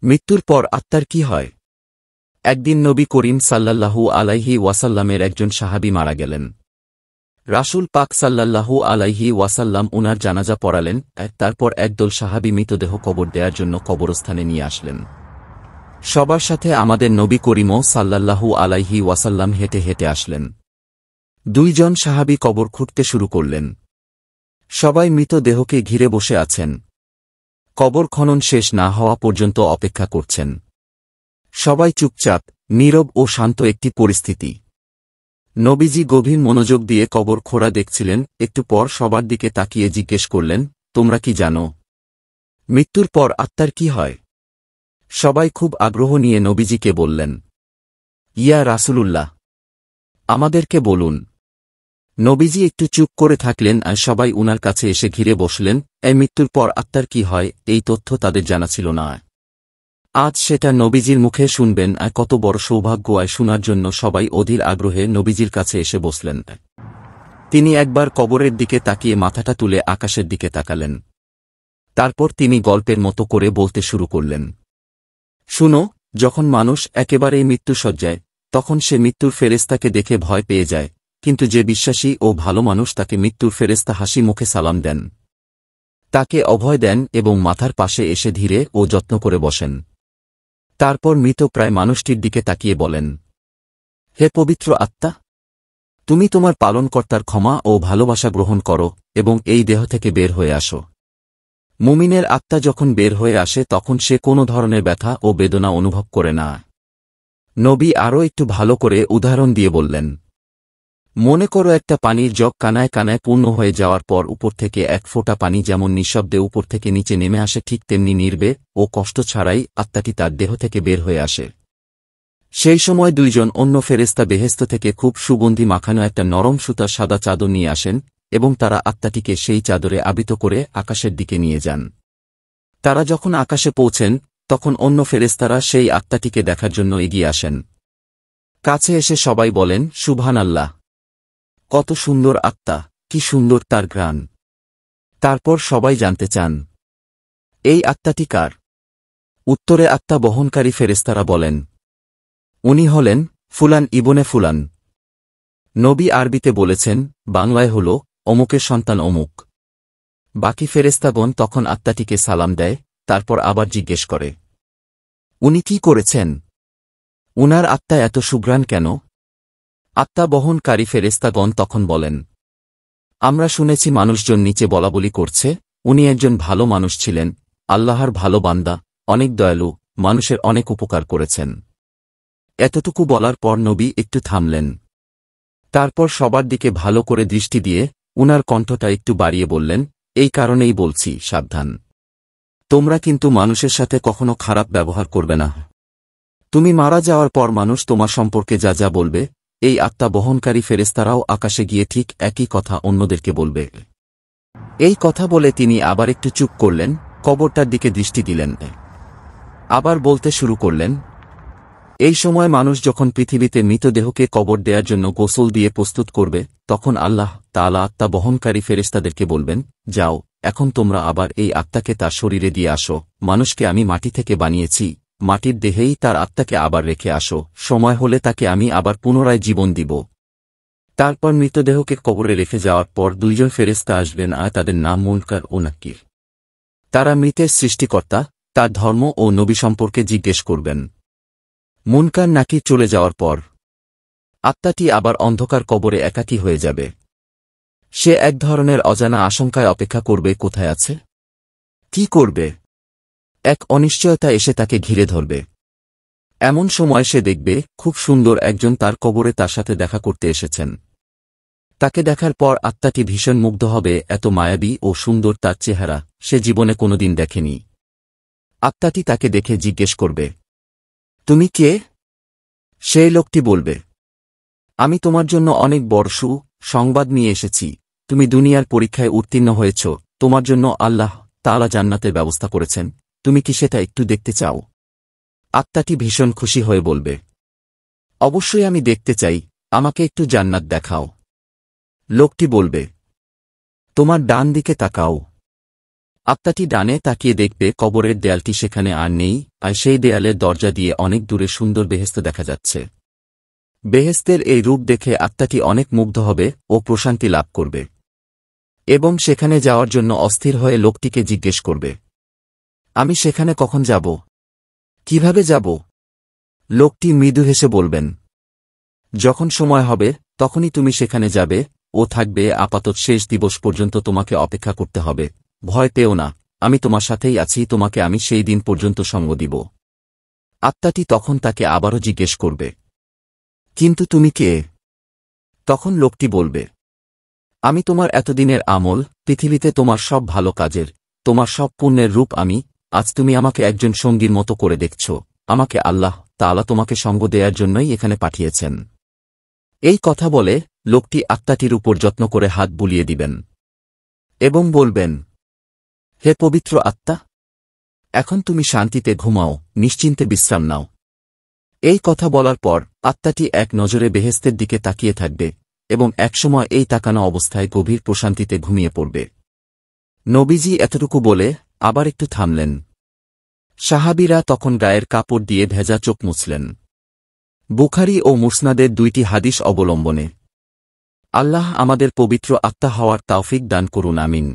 মৃত্যুর পর আত্মার কি হয়? একদিন নবী করিম সাল্লাল্লাহু আলাইহি ওয়াসাল্লামের একজন সাহাবী মারা গেলেন। রাসূল পাক সাল্লাল্লাহু আলাইহি ওয়াসাল্লাম উনার জানাজা পড়ালেন। তারপর একদল সাহাবী মৃতদেহ কবর দেওয়ার জন্য কবরস্থানে নিয়ে আসলেন। সবার সাথে আমাদের নবী করিমও সাল্লাল্লাহু আলাইহি ওয়াসাল্লাম হেঁটে হেঁটে আসলেন। দুইজন সাহাবী কবর খুঁড়তে শুরু করলেন। সবাই মৃতদেহকে ঘিরে বসে আছেন। কবর খনন শেষ না হওয়া পর্যন্ত অপেক্ষা করছেন। সবাই চুপচাপ, নীরব ও শান্ত একটি পরিস্থিতি। নবীজি গভীর মনোযোগ দিয়ে কবর খোঁড়া দেখছিলেন। একটু পর সবার দিকে তাকিয়ে জিজ্ঞেস করলেন, তোমরা কি জানো মৃত্যুর পর আত্মার কি হয়? সবাই খুব আগ্রহ নিয়ে নবীজিকে বললেন, ইয়া রাসূলুল্লাহ, আমাদেরকে বলুন। নবীজি একটু চুপ করে থাকলেন আর সবাই উনার কাছে এসে ঘিরে বসলেন। এই মৃত্যুর পর আত্মার কি হয়, এই তথ্য তাদের জানা ছিল না। আজ সেটা নবীজির মুখে শুনবেন। আর কত বড় সৌভাগ্য! শোনার জন্য সবাই অধীর আগ্রহে নবীজির কাছে এসে বসলেন। তিনি একবার কবরের দিকে তাকিয়ে মাথাটা তুলে আকাশের দিকে তাকালেন। তারপর তিনি গল্পের মতো করে বলতে শুরু করলেন, শুনো, যখন মানুষ একেবারেই মৃত্যুশয্যায়, তখন সে মৃত্যুর ফেরেশতাকে দেখে ভয় পেয়ে যায়, কিন্তু যে বিশ্বাসী ও ভালো মানুষ তাকে মৃত্যুর ফেরেশতা হাসি মুখে সালাম দেন, তাকে অভয় দেন এবং মাথার পাশে এসে ধীরে ও যত্ন করে বসেন। তারপর মৃতপ্রায় মানুষটির দিকে তাকিয়ে বলেন, হে পবিত্র আত্মা, তুমি তোমার পালনকর্তার ক্ষমা ও ভালোবাসা গ্রহণ করো এবং এই দেহ থেকে বের হয়ে আসো। মুমিনের আত্মা যখন বের হয়ে আসে তখন সে কোনো ধরনের ব্যথা ও বেদনা অনুভব করে না। নবী আরও একটু ভালো করে উদাহরণ দিয়ে বললেন, মনে করো একটা পানির জগ কানায় কানায় পূর্ণ হয়ে যাওয়ার পর উপর থেকে এক ফোঁটা পানি যেমন নিঃশব্দে উপর থেকে নিচে নেমে আসে, ঠিক তেমনি নির্বেগ ও কষ্ট ছাড়াই আত্মাটি তার দেহ থেকে বের হয়ে আসে। সেই সময় দুইজন অন্য ফেরেশতা বেহেশত থেকে খুব সুগন্ধি মাখানো একটা নরম সুতার সাদা চাদর নিয়ে আসেন এবং তারা আত্মাটিকে সেই চাদরে আবৃত করে আকাশের দিকে নিয়ে যান। তারা যখন আকাশে পৌঁছেন তখন অন্য ফেরেশতারা সেই আত্মাটিকে দেখার জন্য এগিয়ে আসেন। কাছে এসে সবাই বলেন, সুবহানাল্লাহ, কত সুন্দর আত্মা, কি সুন্দর তার ঘ্রাণ। তারপর সবাই জানতে চান, এই আত্মাটি কার? উত্তরে আত্মা বহনকারী ফেরেশতারা বলেন, উনি হলেন ফুলান ইবনে ফুলান। নবী আরবিতে বলেছেন, বাংলায় হল অমুকের সন্তান অমুক। বাকি ফেরেশতাগণ তখন আত্মাটিকে সালাম দেয়, তারপর আবার জিজ্ঞেস করে, উনি কি করেছেন? উনার আত্মা এত সুঘ্রাণ কেন? আত্মা বহনকারী ফেরেশতাগণ তখন বলেন, আমরা শুনেছি মানুষজন নিচে বলাবলি করছে, উনি একজন ভালো মানুষ ছিলেন, আল্লাহর ভালো বান্দা, অনেক দয়ালু, মানুষের অনেক উপকার করেছেন। এতটুকু বলার পর নবী একটু থামলেন। তারপর সবার দিকে ভালো করে দৃষ্টি দিয়ে উনার কণ্ঠটা একটু বাড়িয়ে বললেন, এই কারণেই বলছি, সাবধান, তোমরা কিন্তু মানুষের সাথে কখনো খারাপ ব্যবহার করবে না। তুমি মারা যাওয়ার পর মানুষ তোমার সম্পর্কে যা যা বলবে, এই আত্মা বহনকারী ফেরেশতারাও আকাশে গিয়ে ঠিক একই কথা অন্যদেরকে বলবে। এই কথা বলে তিনি আবার একটু চুপ করলেন, কবরটার দিকে দৃষ্টি দিলেন। আবার বলতে শুরু করলেন, এই সময় মানুষ যখন পৃথিবীতে মৃতদেহকে কবর দেওয়ার জন্য গোসল দিয়ে প্রস্তুত করবে, তখন আল্লাহ তাআলা আত্মা বহনকারী ফেরেশতাদেরকে বলবেন, যাও, এখন তোমরা আবার এই আত্মাকে তার শরীরে দিয়ে আসো। মানুষকে আমি মাটি থেকে বানিয়েছি, মাটির দেহেই তার আত্মাকে আবার রেখে আসো, সময় হলে তাকে আমি আবার পুনরায় জীবন দিব। তারপর মৃতদেহকে কবরে রেখে যাওয়ার পর দুইজন ফেরেশতা আসবেন আর তাদের নাম মুনকার ও নাকির। তারা মৃতের সৃষ্টিকর্তা, তার ধর্ম ও নবী সম্পর্কে জিজ্ঞেস করবেন। মুনকার নাকির চলে যাওয়ার পর আত্মাটি আবার অন্ধকার কবরে একাকী হয়ে যাবে। সে এক ধরনের অজানা আশঙ্কায় অপেক্ষা করবে, কোথায় আছে, কি করবে। এক অনিশ্চয়তা এসে তাকে ঘিরে ধরবে। এমন সময় সে দেখবে খুব সুন্দর একজন তার কবরে তার সাথে দেখা করতে এসেছেন। তাকে দেখার পর আত্মাটি ভীষণ মুগ্ধ হবে, এত মায়াবী ও সুন্দর তার চেহারা সে জীবনে কোনোদিন দেখেনি। আত্মাটি তাকে দেখে জিজ্ঞেস করবে, তুমি কে? সেই লোকটি বলবে, আমি তোমার জন্য অনেক বড় সংবাদ নিয়ে এসেছি, তুমি দুনিয়ার পরীক্ষায় উত্তীর্ণ হয়েছ, তোমার জন্য আল্লাহ তাআলা জান্নাতের ব্যবস্থা করেছেন, তুমি কি সেটা একটু দেখতে চাও? আত্মাটি ভীষণ খুশি হয়ে বলবে, অবশ্যই আমি দেখতে চাই, আমাকে একটু জান্নাত দেখাও। লোকটি বলবে, তোমার ডান দিকে তাকাও। আত্মাটি ডানে তাকিয়ে দেখবে কবরের দেয়ালটি সেখানে আর নেই, আর সেই দেয়ালের দরজা দিয়ে অনেক দূরে সুন্দর বেহেশত দেখা যাচ্ছে। বেহেশতের এই রূপ দেখে আত্মাটি অনেক মুগ্ধ হবে ও প্রশান্তি লাভ করবে এবং সেখানে যাওয়ার জন্য অস্থির হয়ে লোকটিকে জিজ্ঞেস করবে, আমি সেখানে কখন যাব? কিভাবে যাব? লোকটি মৃদু হেসে বলবেন, যখন সময় হবে তখনই তুমি সেখানে যাবে, ও থাকবে আপাতত শেষ দিবস পর্যন্ত তোমাকে অপেক্ষা করতে হবে। ভয় পেও না, আমি তোমার সাথেই আছি, তোমাকে আমি সেই দিন পর্যন্ত সঙ্গ দিব। আত্মাটি তখন তাকে আবারও জিজ্ঞেস করবে, কিন্তু তুমি কে? তখন লোকটি বলবে, আমি তোমার এতদিনের আমল, পৃথিবীতে তোমার সব ভালো কাজের, তোমার সব পুণ্যের রূপ আমি। আজ তুমি আমাকে একজন সঙ্গীর মতো করে দেখছ, আমাকে আল্লাহ তাআলা তোমাকে সঙ্গ দেওয়ার জন্যই এখানে পাঠিয়েছেন। এই কথা বলে লোকটি আত্মাটির উপর যত্ন করে হাত বুলিয়ে দিবেন এবং বলবেন, হে পবিত্র আত্মা, এখন তুমি শান্তিতে ঘুমাও, নিশ্চিন্তে বিশ্রাম নাও। এই কথা বলার পর আত্মাটি এক নজরে বেহেশতের দিকে তাকিয়ে থাকবে এবং একসময় এই তাকানো অবস্থায় গভীর প্রশান্তিতে ঘুমিয়ে পড়বে। নবীজি এতটুকু বলে আবার একটু থামলেন। সাহাবীরা তখন গায়ের কাপড় দিয়ে ভেজা চোখ মুছলেন। বুখারী ও মুসনাদের 2টি হাদিস অবলম্বনে। আল্লাহ আমাদের পবিত্র আত্মা হওয়ার তাওফিক দান করুন, আমিন।